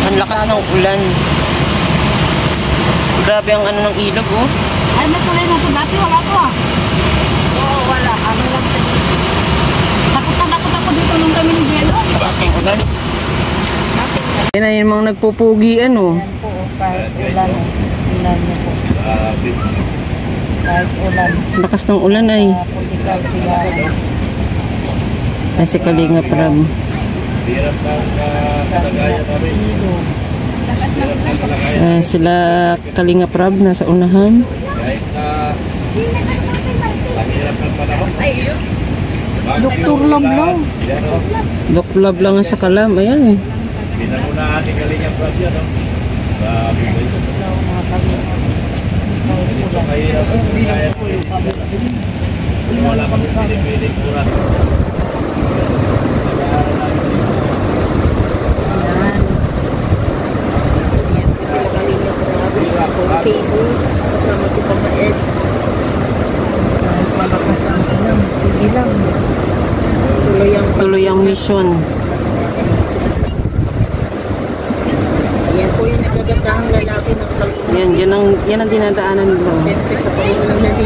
Ang lakas ng ulan. Grabe ang ano ng ilog, oh. Ay, may tulay na ito. Dati wala to, ah. Oo, wala. Ano lang siya. Takot ako dito nung kami ni Jello. Lakas ng ulan. Yan na yung mga nagpupugian, oh. Yan po, kahit ulan. Ulan niya po. Kahit ulan. Lakas ng ulan ay. Putikal sila. Ay, si Kalinga Prab. Sila Kalinga Prab nasa unahan. Doktor Lablang. Doktor Lablang sa Kalam. Ayan. Pinamunahan ni Kalinga Prab yan, no? Sa Bibay. Dito kahirap ang kaya. Wala kami pinipiling kurat. Tables, kasama si Papa Eds. Malakas ang ilang. Sige lang. Tuloy ang mission. Yan po yung nagagandahang lalaki ng Kalinga. Yan ang dinadaanan nila. Siyempre sa pangulang nali.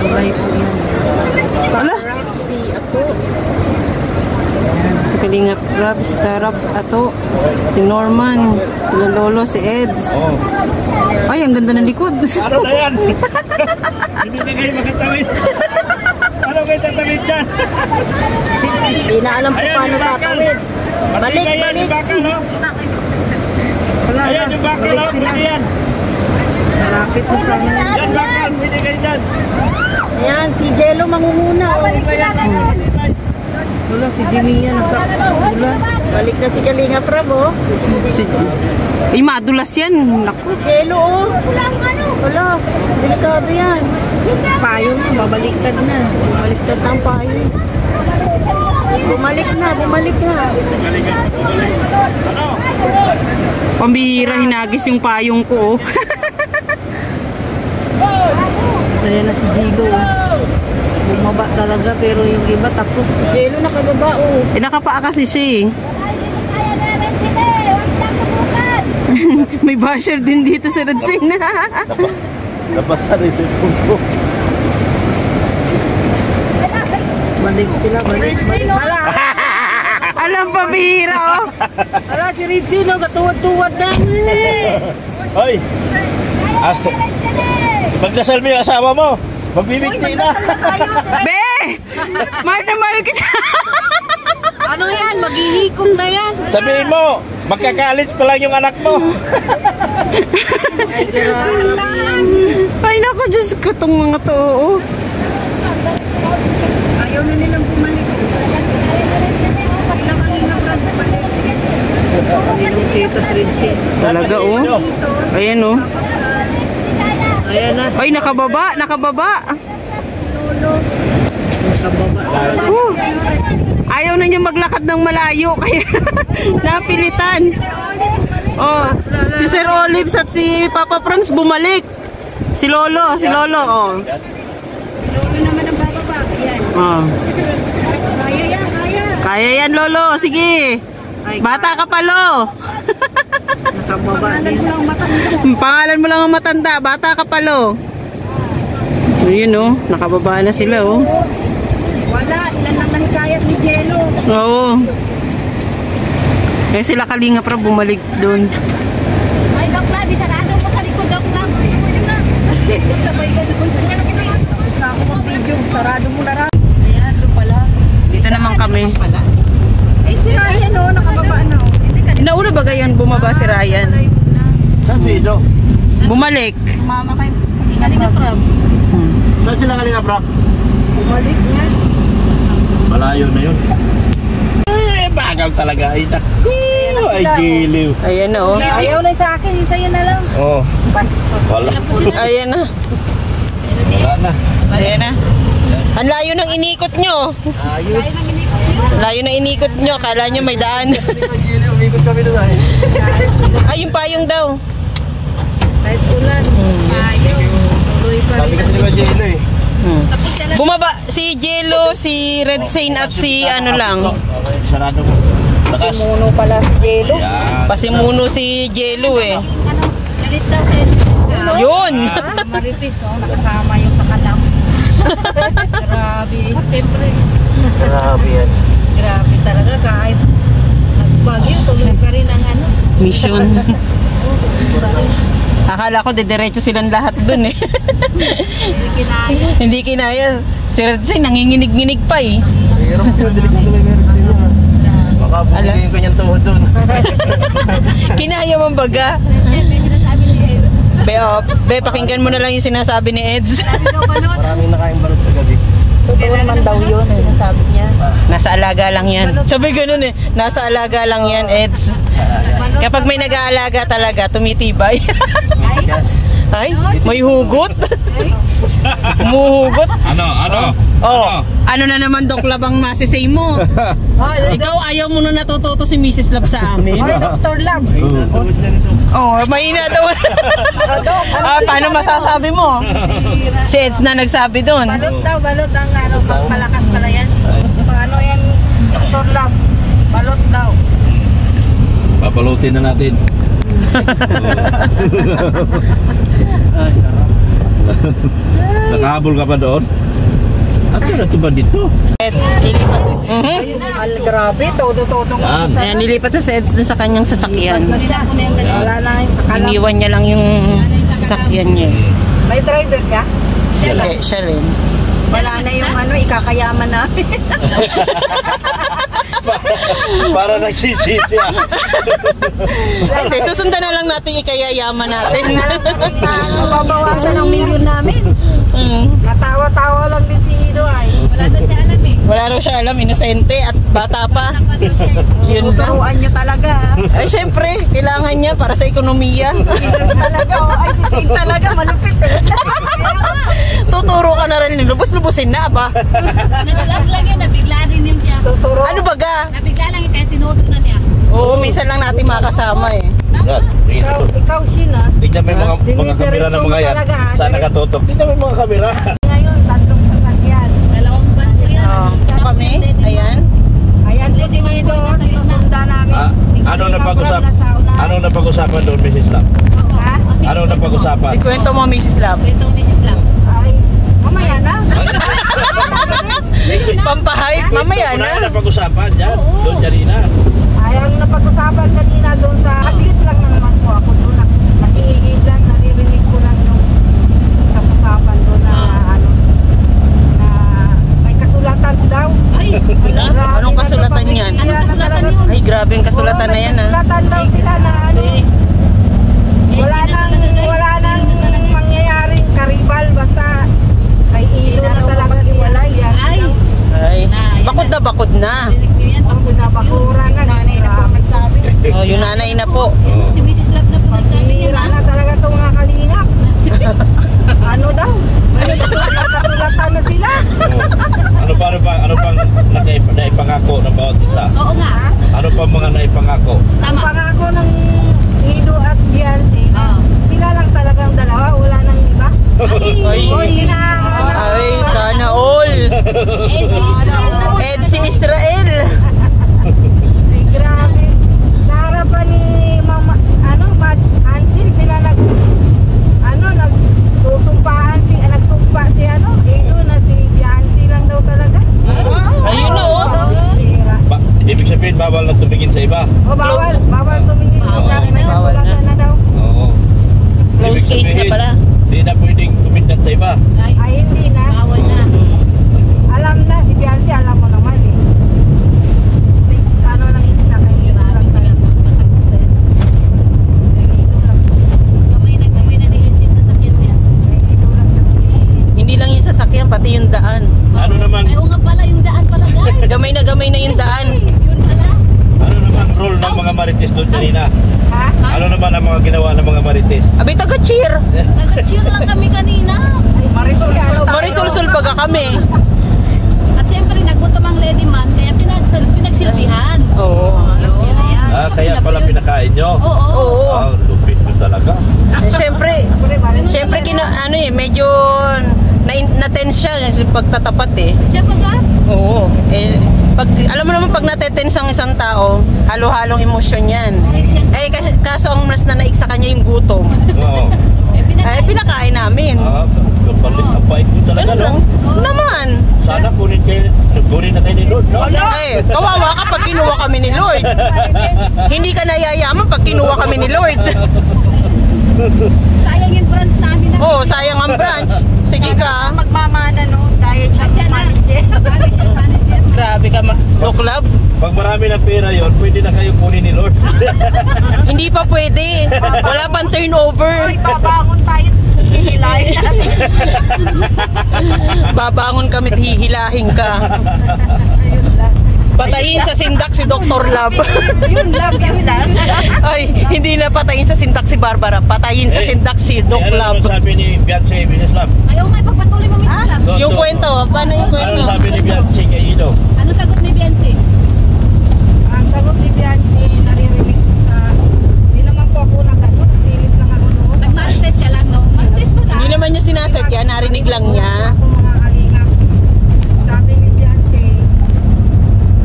Tulay po yan. Starrock si Ato. Si Kalinga Prab, Starrops Ato, si Norman, si Lolo, si Eds. Ay, ang ganda ng likod. Ano na yan? Hindi na kayo magtatawid. Ano kayo tatawid dyan? Hindi na alam po paano tatawid. Balik. Ayan yung bakal, no? Pwede yan. Malapit na sa amin. Yan bakal, pwede kayo dyan. Ayan, si Jello mangunguna. Wala, si Jimmy yan. Wala. Balik na si Kalinga Prab, oh. Ay, madulas yan. Naku. Jello, oh. Wala, delikado yan. Payong na, babaliktad na. Bumaliktad na ang payong. Bumalik na. Ano? Pambihira, hinagis yung payong ko, oh. Ayan na si Jigo, oh. Bumaba talaga, pero yung iba tapos. Jello nakababa, oh. Nakapaa kasi siya, eh. May basher din dito sa Radsina. Nabasa rin sa punto. Balik sila. Hala! Alam pa, bihira, oh. Hala, si Ritzy, no? Katuwad-tuwad na. Hoy! Magdasal mo yung asawa mo. Magbibigti na. Be! Mahal na mahal kita. Ano yan? Maghihikom na yan. Sabihin mo, magkakalit pa lang yung anak mo. Ay, grabe. Ay, naku, Diyos ko, itong mga to, oh. Ayaw na nilang bumalik. Ilang kita si Ritzy. Talaga, oh. Ayan, oh. Ayan na. Ay, nakababa. Nakababa. Ayaw na niya maglakad ng malayo, kaya napilitan. Oh, si Sir Olives at si Papa Franz bumalik. Si Lolo, oh. Lolo naman ang bababa. Ayan. Oh. Kaya yan, kaya. Kaya yan, Lolo. Sige. Bata ka pa, Lo. Nakababa din. Pangalan mo lang ang matanda. Bata ka pa, Lo. Ayun, oh. Nakababa na sila, oh. Wala. Ilan naman kaya ni Jello. Oo. Eh, sila Kalinga Prab bumalik doon. Ay, Doc Lab. Sarado mo sa likod, Doc Lab. Sabay ka sa kung saan. Gusto ako mag-video. Sarado mo na rin. Ayan, doon pala. Dito naman kami. Eh, si Ryan, oh. Nakababa na, oh. Nauna ba ganyan bumaba si Ryan? Saan si Ido? Bumalik. Sumama kay Kalinga Prab. Saan sila Kalinga Prab? Bumalik niya. Malayo na yun. Bagal talaga. Ay, naku! Ay, giliw. Ayan na, oh. Ayaw na sa akin. Yung sa'yo na lang. Oh. Wala. Ayan na. Wala na. Ayan na. Ang layo ng inikot nyo. Ayos. Layo ng inikot nyo. Kala nyo may daan. Umikot kami doon ay. Ay, yung payong daw. Kahit ulan. Ayaw. Tuloy pa Sabi rin. kasi ni Jello eh. Bumaba si Jello, si Red Saint at si ano lang. Okay, sarado mo. Si Mono pala si Jello. Yan. Pasimuno si Jello eh. Ano, galit daw si Yun! Maripis, oh, nakasama yung sa kalam. Grabe. Siyempre. Grabe yan. Grabe talaga kahit nagbagyo, tuloy pa rin ang ano. Mission. Akala ko didiretso silang lahat dun eh. Hindi kinaya. Hindi kinaya. Si Redsay nanginginig-nginig pa eh. Hirap yun, dilig mo may merit sa'yo. Baka bumigay yung kanyang tuhod dun. Kinaya mong baga. Nandiyan, may sinasabi si Ed. Be, pakinggan mo na lang yung sinasabi ni Eds. Sabi daw balot. Maraming nakaing balot kagabi. Totoo naman daw yun, sinasabi niya. Nasa alaga lang yan. Sabi ganun eh. Nasa alaga lang yan, Eds. Kapag may nag-aalaga talaga, tumitibay. Yes. Ay, may hugot. Umuhugot. Ano? Oh, ano na naman doklabang masisay mo? Ikaw ayaw mo na natututo si Mrs. Love sa amin. Oy, Dr. Love. Ang tuhod niya nito. Oh, mahina daw. Paano masasabi mo? Si Eds na nagsabi doon. Balot ang ano, pangpalakas pala yan. Paano yan, Dr. Love? Balot daw. Papalutin na natin. Nakahabol ka pa doon? At na ito ba dito? Eds, nilipat. Grabe, todo-todo nga sa Ayan, nilipat na si Eds dun sa kanyang sasakyan. Wala na yung sa kalam. Iniwan niya lang yung sasakyan niya. May driver siya? Siya rin. Wala na yung ano, ikakayaman namin. Para nagsisi siya. Ate, susundan na lang natin ikayayaman natin. Mababawasan ang milyon namin. Natawa-tawa lang din si Ido ay. Wala na siya alam eh. Wala raw siya alam, inosente at bata pa. Yun daw. Turuan nyo talaga. Ay, syempre, kailangan niya para sa ekonomiya. Talaga, ay si Sid talaga, malupit eh. Tuturo ka na rin, lubos-lubusin na ba? Nadulas lang yun, nabigla rin yun siya. Tuturo. Ano baga? Nabigla lang yun, kaya tinuto na niya. Oo, minsan lang natin makasama eh. Ikaw Sina. Tignan mo yung mga kamera ng mga yan. Saan nakatutok? Tignan mo yung mga kamera. Ngayon, tatlong sasakyan. Dalawang ban po yan. Kami, ayan. Ayan po si Ido, sinusunda namin. Ano na pag-usapan doon, Mrs. Lam? Ha? Ano na pag-usapan? Ikwento mo, Mrs. Love. Ito, Mrs. Lam. Ay, mamaya na. Pampahype, mamaya na. Ano na pag-usapan dyan? Doon kanina. Ay, ang napag-usapan kanina doon sa atlet lang na naman po ako doon. Nakiigig lang, naririnig ko lang yung sa usapan doon na ano, na may kasulatan daw. Ay, Anong kasulatan yan? Anong kasulatan yun? Ay, grabe yung kasulatan na yan ah. Kasulatan daw sila na ano, wala nang mangyayaring karibal basta kay Ido na talaga sila. Ay, Ay, bakod na. ang nabakura na. Nagsabi. Oh, yung nanay na po. Si Mrs. Love na po nagsabi nila. Hira na talaga itong mga kalingap. Ano daw? May kasulatan na sila. Ano pang naipangako ng bawat isa? Oo nga. Ano pa mga naipangako? Ang pangako ng Ido at Biancy, sila lang talagang dalawa, wala nang iba. Ay, ay, sana all. Ed si Israel. Ay, grabe. Sa harapan ni Mama, Mads Hansin, sila nagsusumpahan nagsumpa si Ido na si Biancy lang daw talaga. Ayun na oh. Hira. Ibig sabihin, bawal na tumingin sa iba. O bawal tumingin. May Bawal kasulatan na daw. Oo. Close case na pala. Hindi na pwedeng kumindat sa iba. Ay, hindi na. Bawal na. Alam na, si Biancy, alam mo naman eh. Stick, lang yun siya kay Ido lang sa Gamay na ni Elsie yung sasakyan niya. Kay Ido lang sa Hindi lang yung sasakyan, pati yung daan. Ano naman? Ay, oo nga pala, yung daan pala guys. Gamay na yung daan. Yun pala. Ano naman role ng mga marites doon kanina? Ha? Ano naman ang mga ginawa ng mga marites? Abi, taga-cheer. Nag-cheer lang kami kanina. Marisul-sul baga kami. At siyempre, nagutom ang lady man, kaya pinagsilbihan. Oo. Kaya pala pinakain nyo? Oo. Lupit ko talaga. Siyempre, medyo na-tense siya sa pagtatapat eh. Siya pag Oo. Alam mo naman pag natetense ang isang tao, halo-halong emosyon yan. Eh kaso ang mas nanaig sa kanya yung gutom. Oo. Ay, pinakain namin. Kapalit, ang bait mo talaga, no? Naman. Sana kunin na kayo ni Lord, no? Eh, kawawa ka pag kinuha kami ni Lord. Hindi ka nayayaman pag kinuha kami ni Lord. Sayang yung branch namin. Oh, sayang ang branch. Sige ka. Magmamana noon dahil siya manager. Grabe ka, Doklab. Pag marami ng pera yon, pwede na kayo kunin ni Lord. Hindi pa pwede. Wala pang turnover. Babangon tayo. Hihilahin natin. Babangon kami at hihilahin ka. Patayin sa sindak si Dr. Lab. Yun lang. Ay, hindi na patayin sa sindak si Barbara. Patayin sa sindak si Doc Lab. Ano sabi ni Beyonce, Mrs. Lab? Ayaw nga, ipagpatuloy mo, Mrs. Lab. Yung kwento, paano yung kwento? Ano sabi ni Beyonce kay Ido? Ano sagot ni Beyonce? Ang sagot ni Beyonce, naririnig ko sa... Hindi naman po ako nagsilip lang ako doon. Nag-marites ka lang, no? Marites ba ka? Hindi naman niya sinasadya, narinig lang niya. Ako mga kalingap. Sabi ni Beyonce,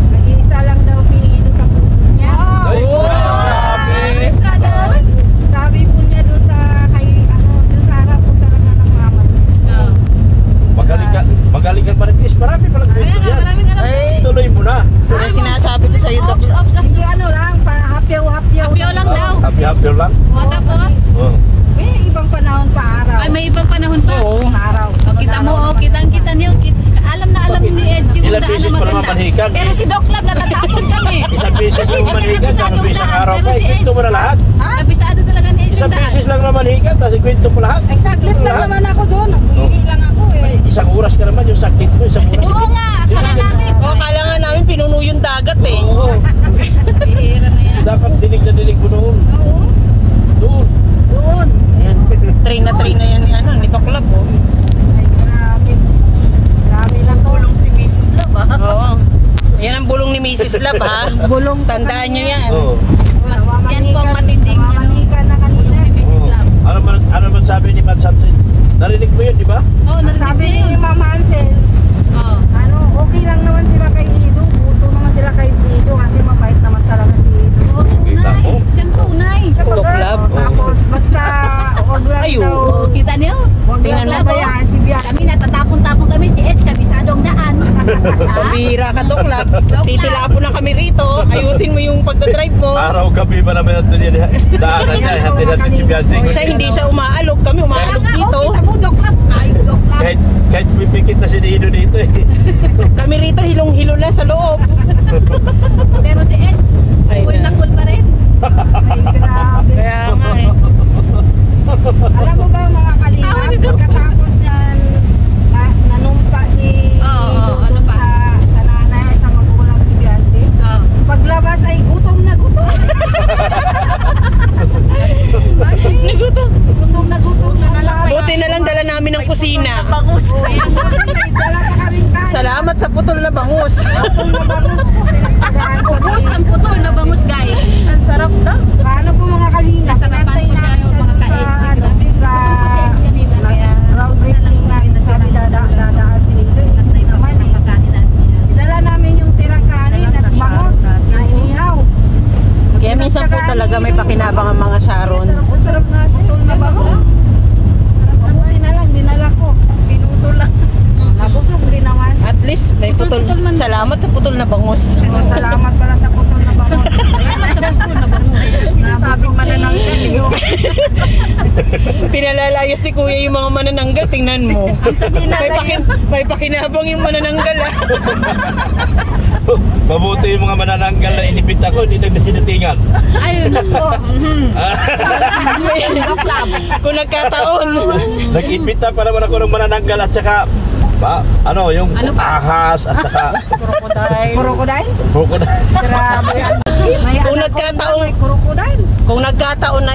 nag-iisa lang daw si Ido sa puso niya. Ay, grabe. Sabi po niya doon sa doon sa harap po talaga ng mama. Magaling ka marites. Marami palang Kaya kwento nga, yan. maraming alam. Ay, Tuloy mo na. ano sinasabi ko sa'yo, Doc? Hindi ano lang, hapyaw lang daw. Happy lang. O tapos, Oh. may ibang panahon pa araw. Ay, may ibang panahon pa? Oo. Araw. O, kita mo, kitang-kita niyo. Alam na alam ni Ed yung Ilang daan beses na pa maganda. mamanhikan. Pero si Doc Lab natatapon kami. Isang beses Kasi lang hindi mamanhikan, kabisadong tapos isang daan. araw Pero pa, si ikwento mo na lahat. Kabisado talaga ni Ed yung Isang daan. beses lang mamanhikan, tapos ikwento mo lahat. Ay, saglit lang naman ako doon. Nag-ihi lang ako eh. Isang oras ka naman, yung sakit mo, isang oras. Oo nga, akala namin. O, kala nga namin pinuno yung dagat eh. Oo. Bihira na yan. Dapat dinig na dinig mo noon. Oo. Doon. Doon. Ayan, train na yan ni, ni Doc Lab, oh. Ay, grabe. Grabe lang tulong si Mrs. Love, ah. Oo. Yan ang bulong ni Mrs. Lab, ha? Bulong Tandaan nyo yan. Oo. Yan po ang matinding mamanikan na kanina. Mrs. Love. Ano man sabi ni Pat Sansin? Narinig mo yun, di ba? Oo, sabi ni Mama Ansel, okay lang naman sila kay Ido. Buto naman sila kay Ido kasi mabait naman talaga si Ido. Oo, Kita mo. Siyang tunay. Doc Lab. Tapos basta wag lang Ayun. daw. Kita niyo? Wag lang Tingnan daw mo. bayaan si Bian. Kami natatapon-tapon kami si Ed, kabisadong daan. Pambihira ka, Doc Lab. Titilapo na kami rito. Ayusin mo yung pagdadrive mo. Araw gabi pa naman ito niya. Daanan niya, hati-hati si Beyonce. Siya hindi siya umaalog. Kami umaalog dito. Kita mo, Doc Lab. Ay, Doc Lab. Kahit pipikit na si Nido dito eh. Kami rito hilong-hilo lang sa loob. Pero si Ed, Ay, cool na cool pa rin. Ay, grabe. Kaya nga eh. Alam mo ba mga kalingap, pagkatapos niyan nanumpa si Ido doon sa nanay sa magulang ni Beyonce, paglabas ay gutom na gutom. Nagutom. Gutom na nalaman. Buti na lang dala namin ng kusina. Kaya nga, may dala pa kaming kain. Salamat sa putol na bangus. Putol na bangus po. Ubus ang putol na bangus, guys. Ang sarap na. Paano po mga kalingap? Nasarapan ko siya yung mga kain. Sa groundbreaking namin sabi dadaan si Ido. Naman eh. Idala namin yung tirang kanin at bangus na inihaw. Kaya minsan po talaga may pakinabang ang mga Sharon. Ang sarap nga putol na bangus. Mabuti na lang, dinala ko. Pinutol lang. Nabusog din naman. At least may putol. Salamat sa putol na bangus. Salamat pala sa putol na bangus. Salamat sa putol na bangus. Sinasabing manananggal yun. Pinalalayas ni Kuya yung mga manananggal. Tingnan mo. May pakinabang yung manananggal, ah. Mabuti yung mga manananggal na inipit ako, hindi na sinatingan. Ayun lang po. Kung nagkataon. Nag-impita pa naman ako ng manananggal at saka yung ahas at saka Crocodile? crocodile. Grabe. May Kung anak ko nagkataon- may crocodile. Kung nagkataon na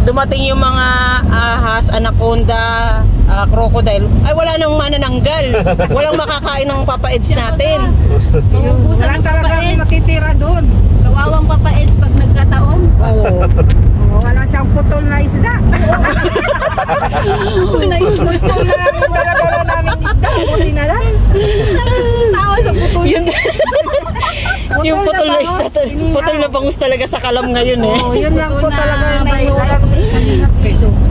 dumating yung mga ahas, anaconda, crocodile, ay wala nang manananggal. Walang makakain ng Papa Eds natin. Wala talaga makitira doon. Kawawang Papa Eds pag nagkataon. Oo. Wala siyang putol na isda. Putol na isda. Putol na lang yung dala-dala namin isda. Buti na lang. Tawa sa putol. Yung putol na isda, putol na bangus talaga. talaga sa kalam ngayon eh. Oh, yun lang po talaga yung naiulam ni Kalingap.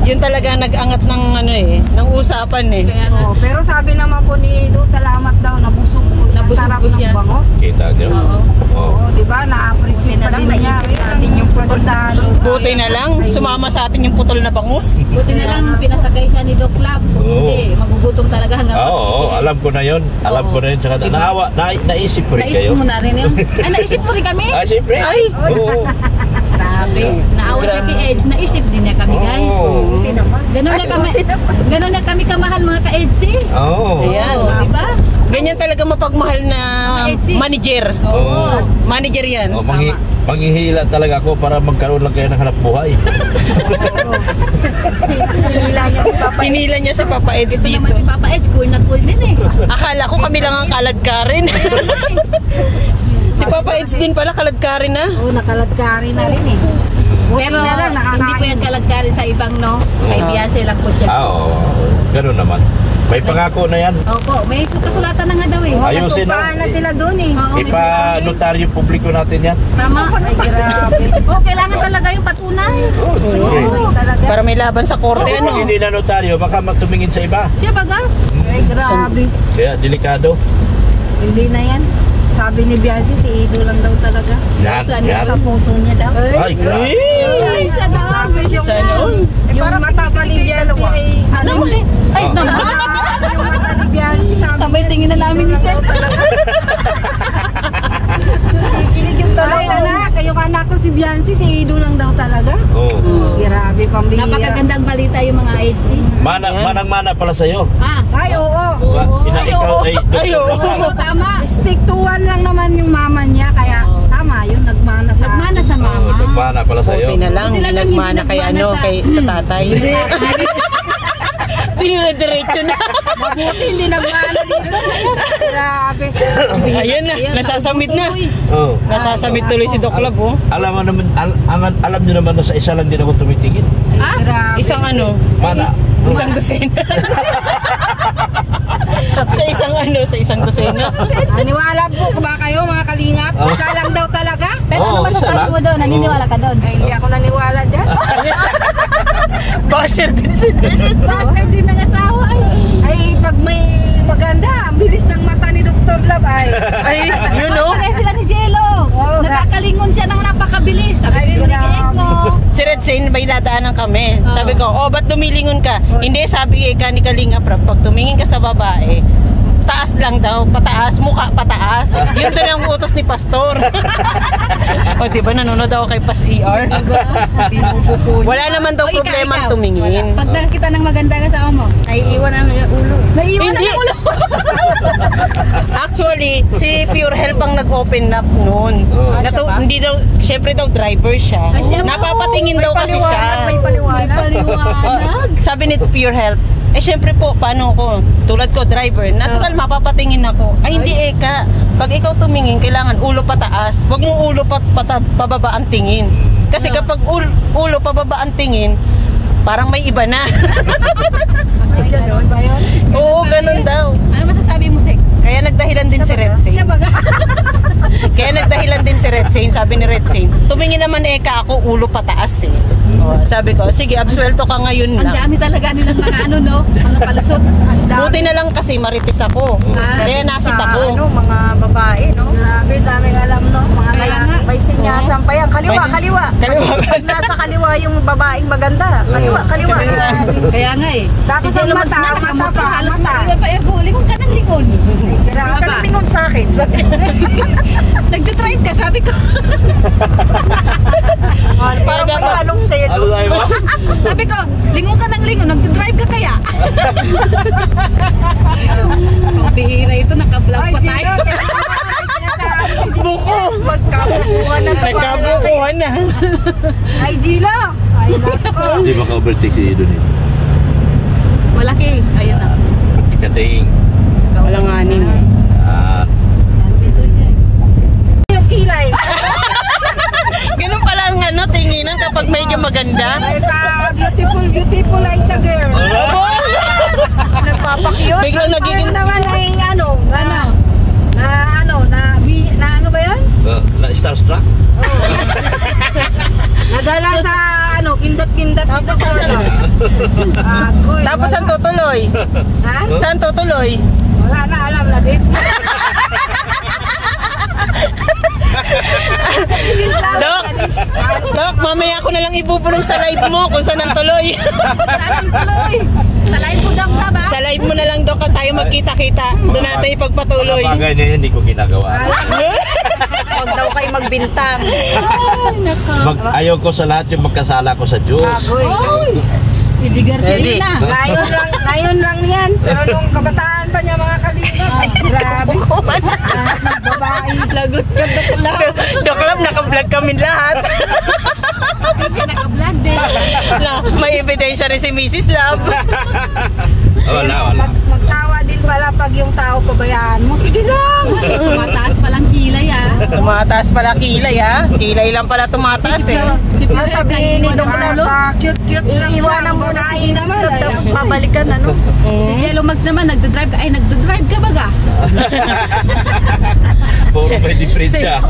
Yun talaga nag-angat ng ano eh, ng usapan eh. Kaya nga. Oh, pero sabi naman po ni Edo, salamat daw, nabusog po sa Nabusog sarap po ng siya. bangos. Kita nyo? Oo. Oo. Oh, di ba? Na-appreciate na din niya. Natin yung pagdaan. Buti na lang, sumama sa atin yung putol na bangus. Buti na lang pinasagay siya ni Doc Lab. Kung Oo. hindi, magugutom talaga hanggang Oo, pag-PCS. alam ko na yun. Alam ko na yun. Tsaka Diba? naisip ko rin Naisip kayo. mo na rin yun. Ay, naisip mo rin kami? Ah, siyempre. Ay! Oo. Grabe. Naawa siya kay Eds. Naisip din niya kami, guys. Oo. Buti naman. Ganun na kami kamahal mga ka-Edsy. Oo. Ayan. Oo, diba? Ganyan talaga mapagmahal na manager. Oo. Manager yan. Oh, manghihila talaga ako para magkaroon lang kayo ng hanap buhay. Hinila niya si Papa. Pinila niya si Papa Eds Ito dito. naman si Papa Eds. Cool na cool din eh. Akala ko kami lang ang kaladkarin. Si Papa Eds din pala kaladkarin na. Oo, nakaladkari na rin eh. Buti Pero na lang, hindi nakakain. po yan kalagkari sa ibang, no? Kay Beyonce lang po siya. Oo. Ganun naman. May pangako na yan. Opo, may kasulatan na nga daw eh. Oo, Ayusin na. nasumpaan na sila doon eh. Oo, may Ipa-notaryo publiko natin yan. Tama. Ay, grabe. Oh, kailangan talaga yung patunay. Oo, siyempre. Oo, talaga. Para may laban sa korte Kung ano. hindi na notaryo, baka matumingin sa iba. Siya baga? Ay, grabe. Kaya delikado. Hindi na yan. Sabi ni Bianci, si Ido lang daw talaga. Yan, Saan yan. Sa puso niya daw. Ay, grabe. Ay, tapos yung, Sana all. yung mata pa ni Bianci ay ano? Ay, Yung mata ni Bianci sabi sabay tingin na namin ni Sel. Ay, anak, yung anak ko si Bianci, si Ido lang daw talaga. Oo. Grabe, pambihira. Napakagandang balita yung mga Edsy. Manang-mana pala sa'yo. Ah, Ay, oo. oo. Ikaw ay... Oo, tama. Stick to one lang naman yung mama niya, kaya Oo. tama, yun, nagmana sa... Nagmana sa mama. Nagmana pala sa'yo. Buti na lang, Buti na lang nagmana hindi kay nagmana ano, sa- kay sa tatay. Hindi na diretso na. Mabuti, hindi nagmana dito. Grabe. Ayun na, Ayun, nasasamit na. tuloy. Oo. Nasasamit tuloy si Doc Lab oh. Alam mo naman, alam niyo naman na sa isa lang din ako tumitingin. Ah? Grabe. Isang ano, Mana. isang dosena. Sa isang dosena. Aniwala po ba kayo mga kalingap? Oh. Isa lang daw talaga? Pero ano Oo, isa masasabi lang. mo doon? Naniniwala ka doon? Ay, hindi ako naniwala dyan. Basher din si This bastard din ng asawa ay. Ay, pag may maganda, ang bilis ng mata ni Dr. Lab ay. Ay, you know, Pare sila ni Jello. Oo, Nakakalingon siya ng napakabilis. Sabi Ay, ko ni grabe. Eko. si Red Zane may nadaanan kami. Oo. Sabi ko, oh, ba't lumilingon ka? Hindi, sabi ka ni Kalinga Prab, pag tumingin ka sa babae, taas lang daw, pataas, mukha pataas. Yun doon ang utos ni Pastor. O, di ba nanonood ako kay Pas ER? Wala naman daw O, ikaw, problema ikaw. tumingin. Pag nakita ng maganda ka sa mo. Naiiwan na yung ulo. Naiiwan Hindi. ang ulo. Actually, si Pure Health ang nag-open up noon. Oh. Hindi daw, syempre daw driver siya. Ay, siya, Napapatingin daw kasi siya. paliwanag. Oh, sabi ni Pure Health, syempre po, paano ko? Tulad ko, driver, natural, mapapatingin ako. Ay, hindi eka. Pag ikaw tumingin, kailangan ulo pataas. Huwag mong ulo pababa ang tingin. Kasi kapag ulo pababa ang tingin, parang may iba na. Ay, gano'n ba yun? Oo, ganun daw. Ano masasabi mo, Sek? Kaya nagdahilan din si Red Siya Zane. baga? Kaya nagdahilan din si Red Zane. Sabi ni Red Zane, tumingin naman eka ako, ulo pataas eh. Oh, sabi ko, sige, absuelto ka ngayon Ang lang. dami talaga nilang mga ano, no? Mga palusot. Buti na lang kasi marites ako. Kaya nasit ako. mga babae, no? Grabe, daming alam, no? Mga Kaya lalaki. nga. May sinyasan pa yan. Kaliwa, May sin- kaliwa. Kaliwa. Pag nasa kaliwa yung babaeng maganda. Kaliwa, kaliwa. Kaya nga eh. Tapos Si ang Jello mata, Max na, mata nakamotor, pa, halos mata. na pa ego. Lingon ka ng lingon. Grabe. Baba. Lingon sa akin. Nagdadrive ka, sabi ko. Parang dapat, Ano tayo ba? Sabi ko, lingon ka ng lingon. Nagdadrive ka kaya? Ang bihira ito, naka-vlog pa tayo. buko. Magkabukuhan na Nagkabukuhan na. Ay, Gila. Ay, nako. Hindi maka-overtake si Idon eh. Malaki. Ayun na. Ikating. Walang anin. Dito siya. Yung kilay. Ganun pala ang ano, tinginan kapag medyo maganda. Ay, beautiful, beautiful ay sa girl. Nagpapakyut. Biglang nagiging... Ano naman ay ano? Na ano ba yan? Na starstruck? Nadala sa ano, kindat-kindat dito sa ano. Agoy. Tapos saan tutuloy? Ha? Saan tutuloy? Wala na, alam na this. Dok, Dok, mamaya ko na lang ibubulong sa live mo kung saan ang tuloy. Saan tuloy? Sa live mo daw ka ba? Sa live mo na lang, Dok, tayo magkita-kita. Doon natin ipagpatuloy. Mga bagay na yun, hindi ko ginagawa. Huwag daw kayo magbintang. Ay, naka. Ayaw ko sa lahat yung magkasala ko sa Diyos. Agoy. Hindi Garcia Eddie. yun na. Ngayon lang yan. Pero nung kabataan pa niya mga kalingap. Grabe. Lahat ng babae. Lagot ka, Dok Lab, naka-vlog kami lahat. Kasi naka-vlog din. May ebidensya rin si Mrs. Love. Wala. Magsawa din pala pag yung tao pabayaan mo. Sige lang. Tumataas palang kilay Tumataas pala kilay, ha? Kilay lang pala tumataas, eh. Si Pio sabihin ni Dok Lolo. Cute-cute lang. Iiwanan mo na si Mrs. Love tapos babalikan ano. Si Jello Max naman nagdadrive ka. Ay, nagdadrive ka baga? Puro may diferensya.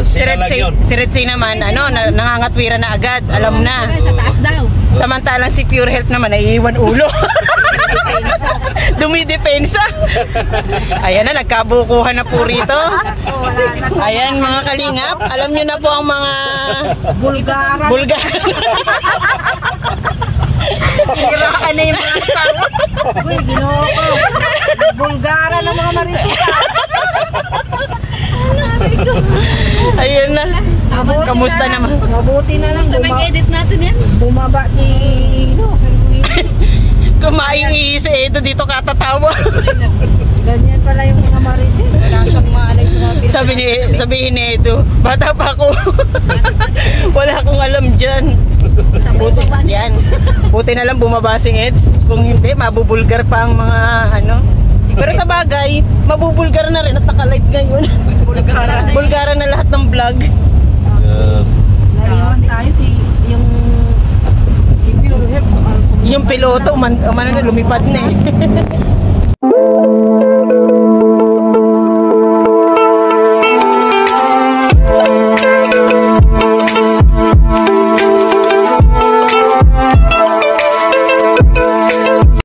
Sila lang yun. Si Retsi naman, nangangatwira na agad. Alam na. Sa taas daw. Samantalang si Pure Health naman, naiiwan ulo. Dumidepensa. Ayan na, nagkabukuhan na po rito. Ayan mga kalingap, alam nyo na po ang mga Bulgaran. Bulgaran. Sira ka na yung mga sang. Uy, ginoo ko. Bulgaran ng mga maritika. Ayun na. Kamusta naman? Mabuti na lang. Basta nag-edit natin yan. Bumaba si Ino. Kumain si Edo dito katatawa. Ganyan pala yung mga marites. Wala siyang maalay sa mga Sabihin ni Edo, bata pa ako. Wala akong alam dyan. Buti, yan. Buti na lang bumaba si Eds. Kung hindi, mabubulgar pa ang mga ano. Pero sa bagay, mabubulgar na rin at naka-live ngayon. Bulgara na lahat ng vlog. Naiwan tayo si Pure Health. Yung piloto, lumipad na eh.